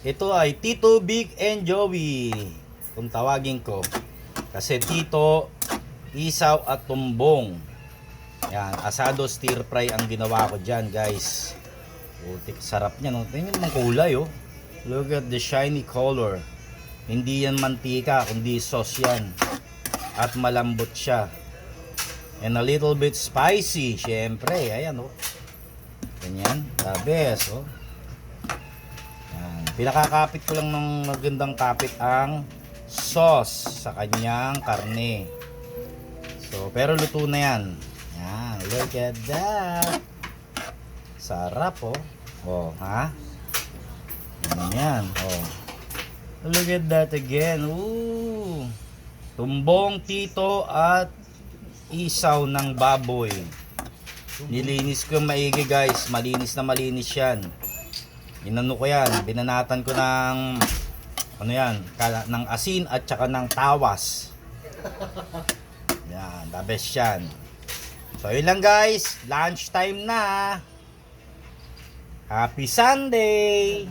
Ito ay Tito, Big, and Joey, kung tawagin ko. Kasi Tito, isaw at tumbong. Yan, asado stir fry ang ginawa ko dyan, guys. Putik, sarap niya, no? Tingnan mo ang kulay, oh. Look at the shiny color. Hindi yan mantika, kundi sauce yan. At malambot siya. And a little bit spicy, syempre. Ayan, oh. Ganyan, the best, oh. Yan. Pinakakapit ko lang ng magandang kapit ang sauce sa kanyang karne. So, pero luto na yan. Yan, look at that. Sarap, oh. Oh, ha? Yan, oh. Look at that again. Ooh. Tumbong, tito, at isaw ng baboy. Nilinis ko maigi, guys. Malinis na malinis yan. Inano ko yan. Binanatan ko ng ano yan, ng asin at saka ng tawas. Yan, the best yan. So yun lang, guys. Lunch time na. Happy Sunday!